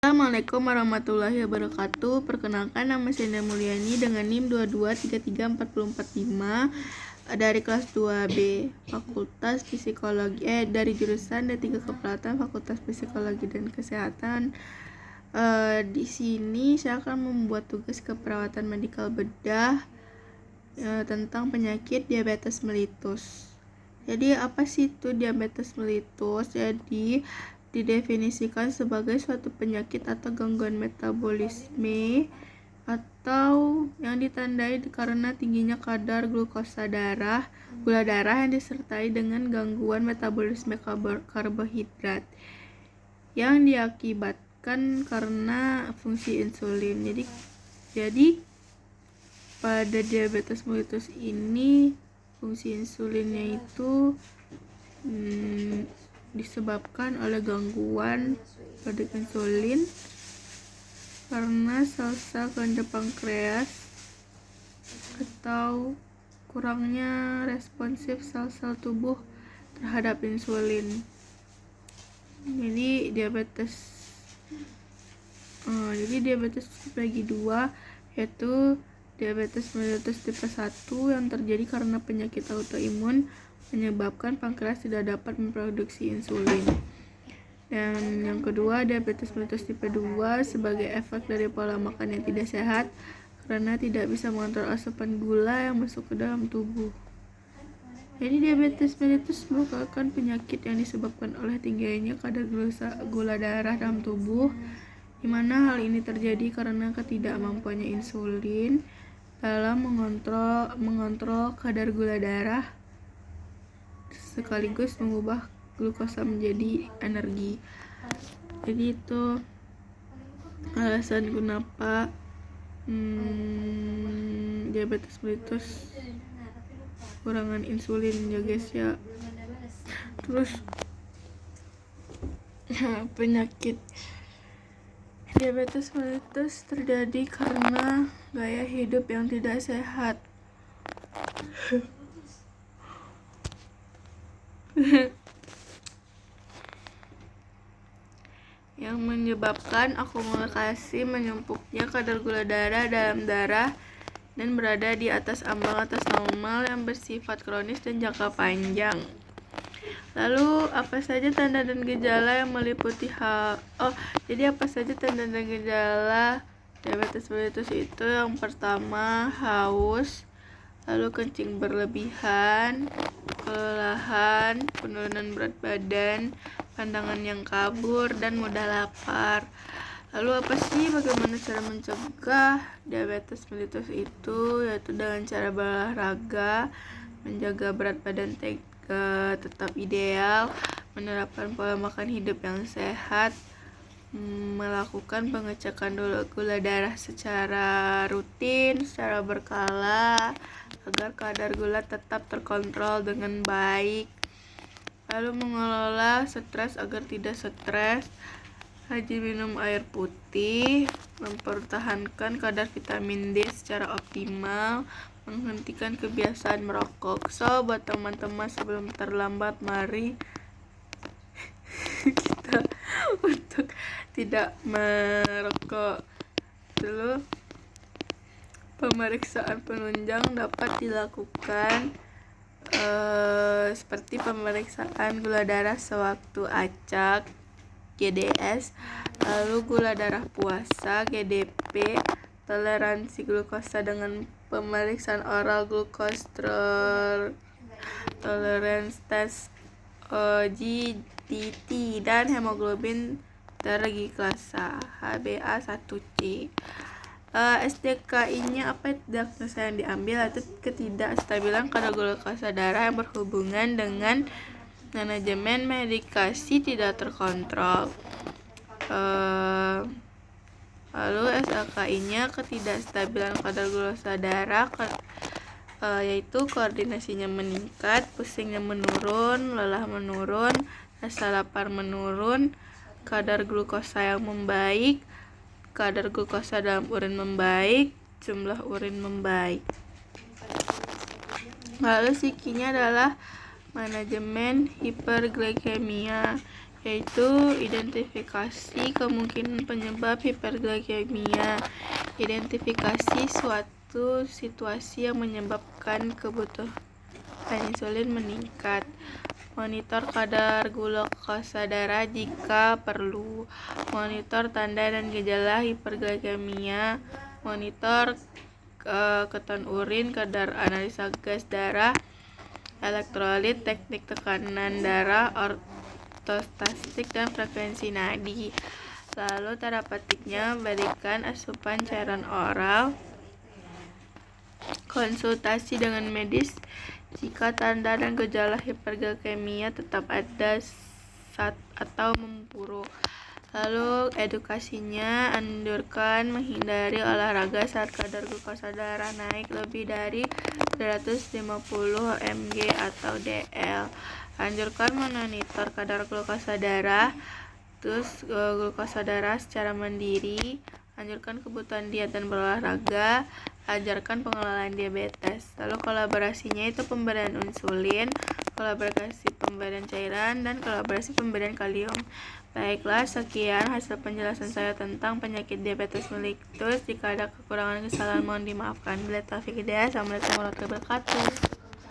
Assalamualaikum warahmatullahi wabarakatuh. Perkenalkan, nama saya Indah Mulyani dengan NIM 22334045 dari kelas 2B Fakultas Psikologi dari jurusan D3 Keperawatan Fakultas Psikologi dan Kesehatan. Di sini saya akan membuat tugas keperawatan medikal bedah tentang penyakit diabetes mellitus. Jadi apa sih itu diabetes mellitus? Jadi didefinisikan sebagai suatu penyakit atau gangguan metabolisme atau yang ditandai karena tingginya kadar gula darah yang disertai dengan gangguan metabolisme karbohidrat yang diakibatkan karena fungsi insulin. Jadi pada diabetes mellitus ini fungsi insulinnya itu disebabkan oleh gangguan pada insulin karena sel-sel kelenjar pankreas atau kurangnya responsif sel-sel tubuh terhadap insulin. Jadi diabetes bagi dua, yaitu diabetes mellitus tipe 1 yang terjadi karena penyakit autoimun menyebabkan pankreas tidak dapat memproduksi insulin. Dan yang kedua, diabetes mellitus tipe 2 sebagai efek dari pola makan yang tidak sehat karena tidak bisa mengontrol asupan gula yang masuk ke dalam tubuh. Jadi diabetes mellitus merupakan penyakit yang disebabkan oleh tingginya kadar gula darah dalam tubuh, di mana hal ini terjadi karena ketidakmampuannya insulin dalam mengontrol kadar gula darah sekaligus mengubah glukosa menjadi energi. Jadi itu alasan kenapa diabetes mellitus kurangan insulin ya guys ya. Terus penyakit diabetes mellitus terjadi karena gaya hidup yang tidak sehat. Yang menyebabkan akumulasi menumpuknya kadar gula darah dalam darah dan berada di atas ambang atas normal yang bersifat kronis dan jangka panjang. Lalu apa saja tanda dan gejala yang meliputi jadi apa saja tanda dan gejala diabetes mellitus itu? Yang pertama, haus, lalu kencing berlebihan, kelelahan, penurunan berat badan, pandangan yang kabur, dan mudah lapar. Lalu apa sih bagaimana cara mencegah diabetes mellitus itu? Yaitu dengan cara berolahraga, menjaga berat badan tetap ideal, menerapkan pola makan hidup yang sehat, melakukan pengecekan gula darah secara rutin, secara berkala agar kadar gula tetap terkontrol dengan baik. Lalu mengelola stres agar tidak stres, rajin minum air putih, mempertahankan kadar vitamin D secara optimal, menghentikan kebiasaan merokok. So buat teman-teman, sebelum terlambat, mari kita untuk tidak merokok dulu. Pemeriksaan penunjang dapat dilakukan seperti pemeriksaan gula darah sewaktu acak GDS, lalu gula darah puasa GDP, toleransi glukosa dengan pemeriksaan oral glucose tolerance test OGTT, dan hemoglobin tergiklasa HbA1c. SDKI-nya apa diagnosa yang diambil? Itu ketidakstabilan kadar glukosa darah yang berhubungan dengan manajemen medikasi tidak terkontrol. Lalu SLKI-nya ketidakstabilan kadar glukosa darah yaitu koordinasinya meningkat, pusingnya menurun, lelah menurun, rasa lapar menurun, kadar glukosa yang membaik, kadar glukosa dalam urin membaik, jumlah urin membaik. Lalu psikinya adalah manajemen hiperglikemia, yaitu identifikasi kemungkinan penyebab hiperglikemia, identifikasi suatu situasi yang menyebabkan kebutuhan insulin meningkat, monitor kadar glukosa darah jika perlu, monitor tanda dan gejala hiperglikemia, monitor keton urin, kadar analisa gas darah, elektrolit, teknik tekanan darah, ortostastik, dan frekuensi nadi. Lalu terapetiknya berikan asupan cairan oral, konsultasi dengan medis jika tanda dan gejala hiperglikemia tetap ada atau memburuk. Lalu edukasinya, anjurkan menghindari olahraga saat kadar glukosa darah naik lebih dari 350 mg atau dl. Anjurkan memonitor kadar glukosa darah, glukosa darah secara mandiri. Anjurkan kebutuhan diet dan berolahraga. Ajarkan pengelolaan diabetes. Lalu kolaborasinya itu pemberian insulin, kolaborasi pemberian cairan, dan kolaborasi pemberian kalium. Baiklah, sekian hasil penjelasan saya tentang penyakit diabetes mellitus. Jika ada kekurangan kesalahan mohon dimaafkan. Bila taufiq hidayah. Assalamualaikum warahmatullahi wabarakatuh.